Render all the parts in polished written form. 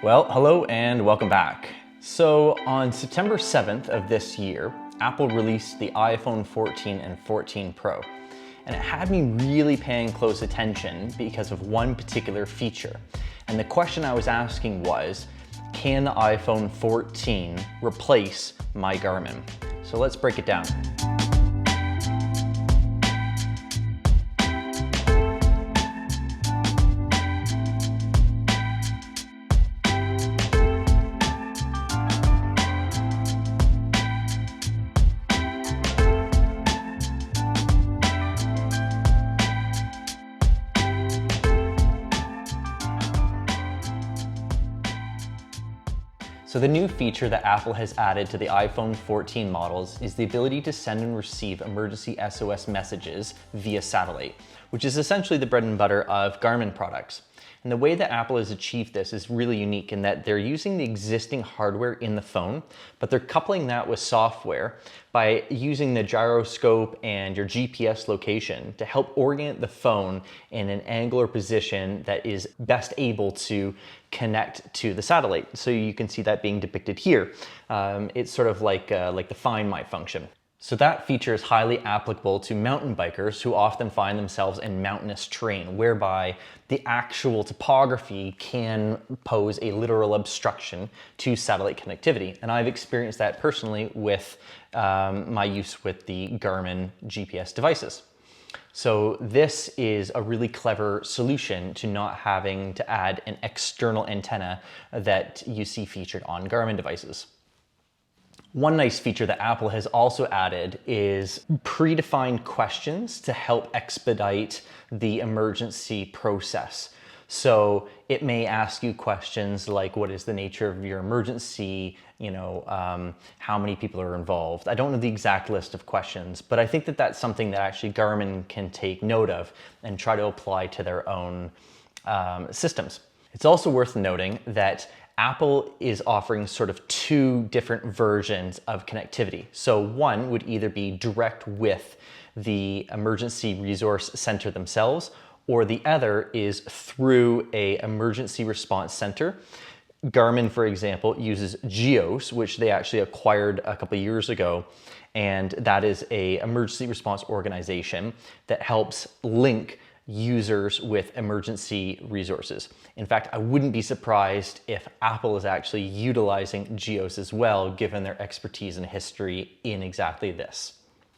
Well, hello and welcome back. So on September 7th of this year, Apple released the iPhone 14 and 14 Pro. And it had me really paying close attention because of one particular feature. And the question I was asking was, can the iPhone 14 replace my Garmin? So let's break it down. So the new feature that Apple has added to the iPhone 14 models is the ability to send and receive emergency SOS messages via satellite, which is essentially the bread and butter of Garmin products. And the way that Apple has achieved this is really unique in that they're using the existing hardware in the phone, but they're coupling that with software by using the gyroscope and your GPS location to help orient the phone in an angular position that is best able to connect to the satellite. So you can see that being depicted here. It's sort of like the Find My function. So that feature is highly applicable to mountain bikers who often find themselves in mountainous terrain, whereby the actual topography can pose a literal obstruction to satellite connectivity. And I've experienced that personally with my use with the Garmin GPS devices. So this is a really clever solution to not having to add an external antenna that you see featured on Garmin devices. One nice feature that Apple has also added is predefined questions to help expedite the emergency process. So it may ask you questions like, what is the nature of your emergency? How many people are involved? I don't know the exact list of questions, but I think that that's something that actually Garmin can take note of and try to apply to their own systems. It's also worth noting that Apple is offering sort of two different versions of connectivity. So one would either be direct with the emergency resource center themselves, or the other is through a emergency response center. Garmin, for example, uses GEOS, which they actually acquired a couple of years ago. And that is a emergency response organization that helps link users with emergency resources. In fact, I wouldn't be surprised if Apple is actually utilizing GEOS as well, given their expertise and history in exactly this.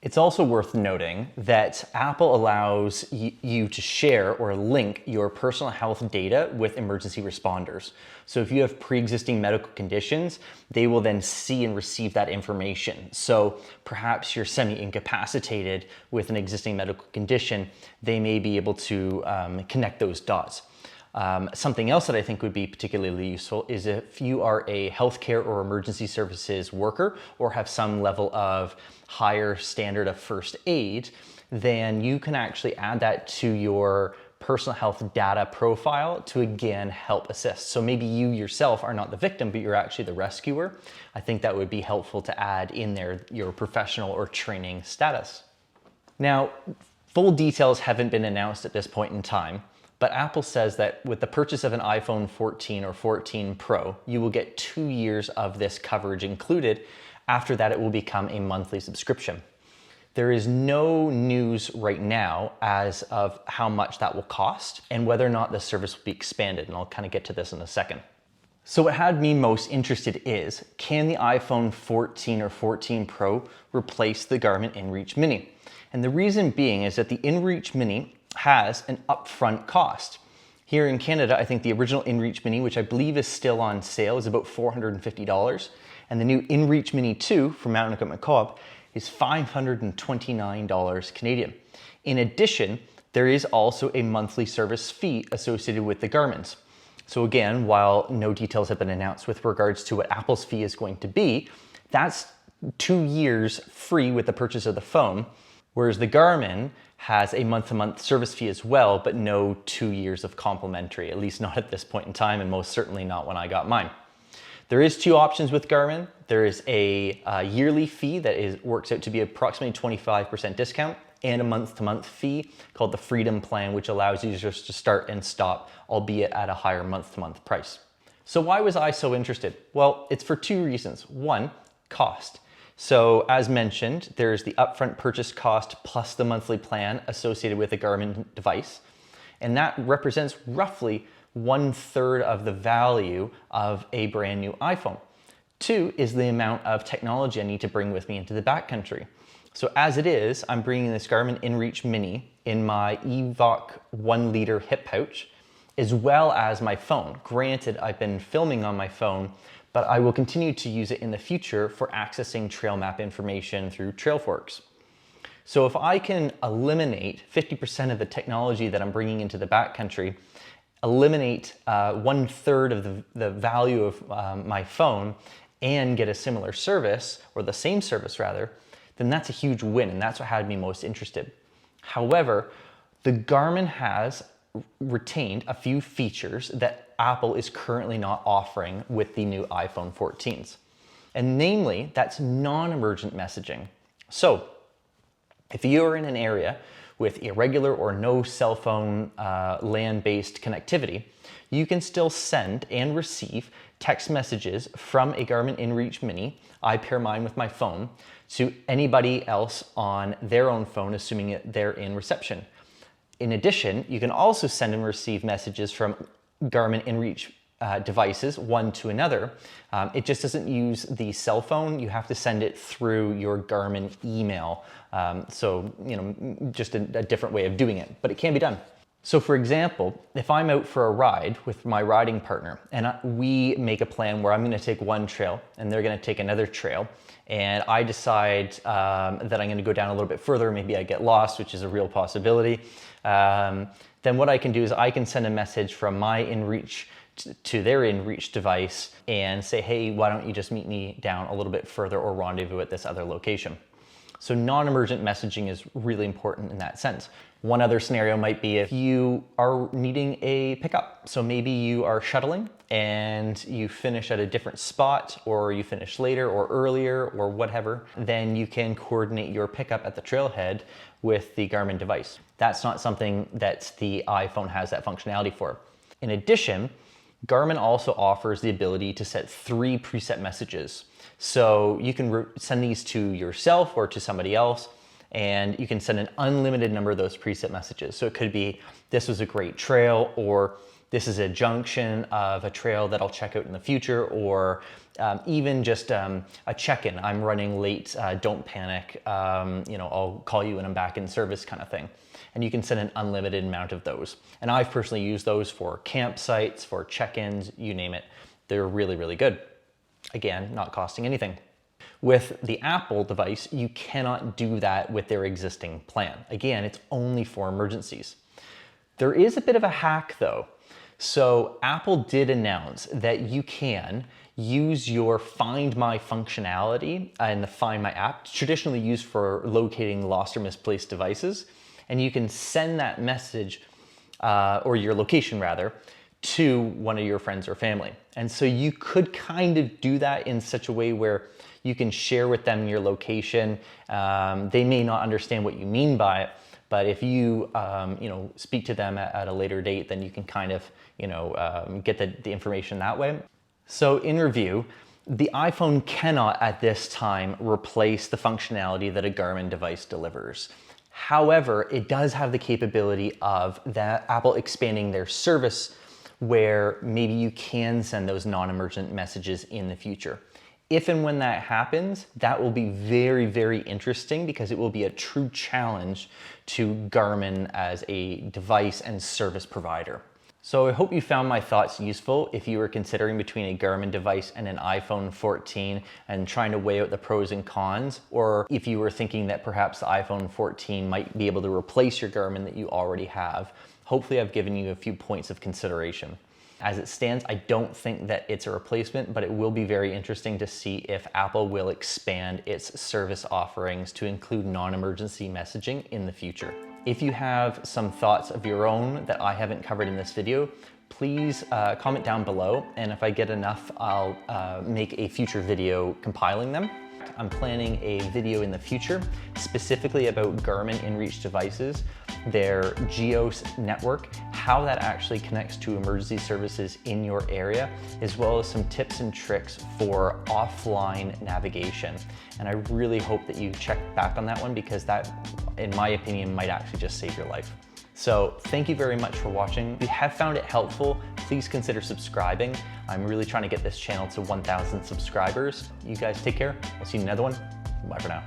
It's also worth noting that Apple allows you to share or link your personal health data with emergency responders. So if you have pre-existing medical conditions, they will then see and receive that information. So perhaps you're semi-incapacitated with an existing medical condition, they may be able to connect those dots. Something else that I think would be particularly useful is if you are a healthcare or emergency services worker or have some level of higher standard of first aid, then you can actually add that to your personal health data profile to again help assist. So maybe you yourself are not the victim, but you're actually the rescuer. I think that would be helpful to add in there your professional or training status. Now, full details haven't been announced at this point in time, but Apple says that with the purchase of an iPhone 14 or 14 Pro, you will get 2 years of this coverage included. After that, it will become a monthly subscription. There is no news right now as of how much that will cost and whether or not the service will be expanded, and I'll kind of get to this in a second. So what had me most interested is, can the iPhone 14 or 14 Pro replace the Garmin InReach Mini? And the reason being is that the InReach Mini has an upfront cost. Here in Canada, I think the original InReach Mini, which I believe is still on sale, is about $450. And the new InReach Mini 2 from Mountain Equipment Co-op is $529 Canadian. In addition, there is also a monthly service fee associated with the Garmin's. So again, while no details have been announced with regards to what Apple's fee is going to be, that's 2 years free with the purchase of the phone, whereas the Garmin has a month-to-month service fee as well, but no 2 years of complimentary, at least not at this point in time, and most certainly not when I got mine. There is two options with Garmin. There is a yearly fee that works out to be approximately 25% discount, and a month-to-month fee called the Freedom Plan, which allows users to start and stop, albeit at a higher month-to-month price. So why was I so interested? Well, it's for two reasons. One, cost. So as mentioned, there's the upfront purchase cost plus the monthly plan associated with a Garmin device. And that represents roughly 1/3 of the value of a brand new iPhone. Two is the amount of technology I need to bring with me into the backcountry. So as it is, I'm bringing this Garmin InReach Mini in my EVOC 1-liter hip pouch, as well as my phone. Granted, I've been filming on my phone, but I will continue to use it in the future for accessing trail map information through trail forks. So if I can eliminate 50% of the technology that I'm bringing into the backcountry, eliminate 1/3 of the value of my phone, and get a similar service, or the same service rather, then that's a huge win, and that's what had me most interested. However, the Garmin has retained a few features that Apple is currently not offering with the new iPhone 14s. And namely, that's non-emergent messaging. So if you are in an area with irregular or no cell phone land-based connectivity, you can still send and receive text messages from a Garmin InReach Mini. I pair mine with my phone to anybody else on their own phone, assuming they're in reception. In addition, you can also send and receive messages from Garmin InReach devices, one to another. It just doesn't use the cell phone. You have to send it through your Garmin email. So, just a different way of doing it, but it can be done. So for example, if I'm out for a ride with my riding partner and we make a plan where I'm going to take one trail and they're going to take another trail, and I decide that I'm going to go down a little bit further, maybe I get lost, which is a real possibility, then what I can do is I can send a message from my InReach to their InReach device and say, hey, why don't you just meet me down a little bit further or rendezvous at this other location. So non-emergent messaging is really important in that sense. One other scenario might be if you are needing a pickup. So maybe you are shuttling and you finish at a different spot, or you finish later or earlier or whatever, then you can coordinate your pickup at the trailhead with the Garmin device. That's not something that the iPhone has that functionality for. In addition, Garmin also offers the ability to set 3 preset messages. So you can send these to yourself or to somebody else, and you can send an unlimited number of those preset messages. So it could be, this was a great trail, or this is a junction of a trail that I'll check out in the future, or even just a check-in. I'm running late, don't panic, I'll call you when I'm back in service kind of thing. And you can send an unlimited amount of those. And I've personally used those for campsites, for check-ins, you name it. They're really, really good. Again, not costing anything. With the Apple device, you cannot do that with their existing plan. Again, it's only for emergencies. There is a bit of a hack though. So Apple did announce that you can use your Find My functionality in the Find My app, traditionally used for locating lost or misplaced devices, and you can send that message, or your location rather, to one of your friends or family. And so you could kind of do that in such a way where you can share with them your location. They may not understand what you mean by it, but if you speak to them at a later date, then you can kind of get the information that way. So in review, the iPhone cannot at this time replace the functionality that a Garmin device delivers. However, it does have the capability of that Apple expanding their service, where maybe you can send those non-emergent messages in the future. If and when that happens, that will be very, very interesting, because it will be a true challenge to Garmin as a device and service provider. So I hope you found my thoughts useful if you were considering between a Garmin device and an iPhone 14 and trying to weigh out the pros and cons, or if you were thinking that perhaps the iPhone 14 might be able to replace your Garmin that you already have. Hopefully I've given you a few points of consideration. As it stands, I don't think that it's a replacement, but it will be very interesting to see if Apple will expand its service offerings to include non-emergency messaging in the future. If you have some thoughts of your own that I haven't covered in this video, please comment down below, and if I get enough, I'll make a future video compiling them. fact, I'm planning a video in the future specifically about Garmin InReach devices, their Geos network, how that actually connects to emergency services in your area, as well as some tips and tricks for offline navigation. And I really hope that you check back on that one, because that, in my opinion, might actually just save your life. So thank you very much for watching. If you have found it helpful, please consider subscribing. I'm really trying to get this channel to 1,000 subscribers. You guys take care. I'll see you in another one. Bye for now.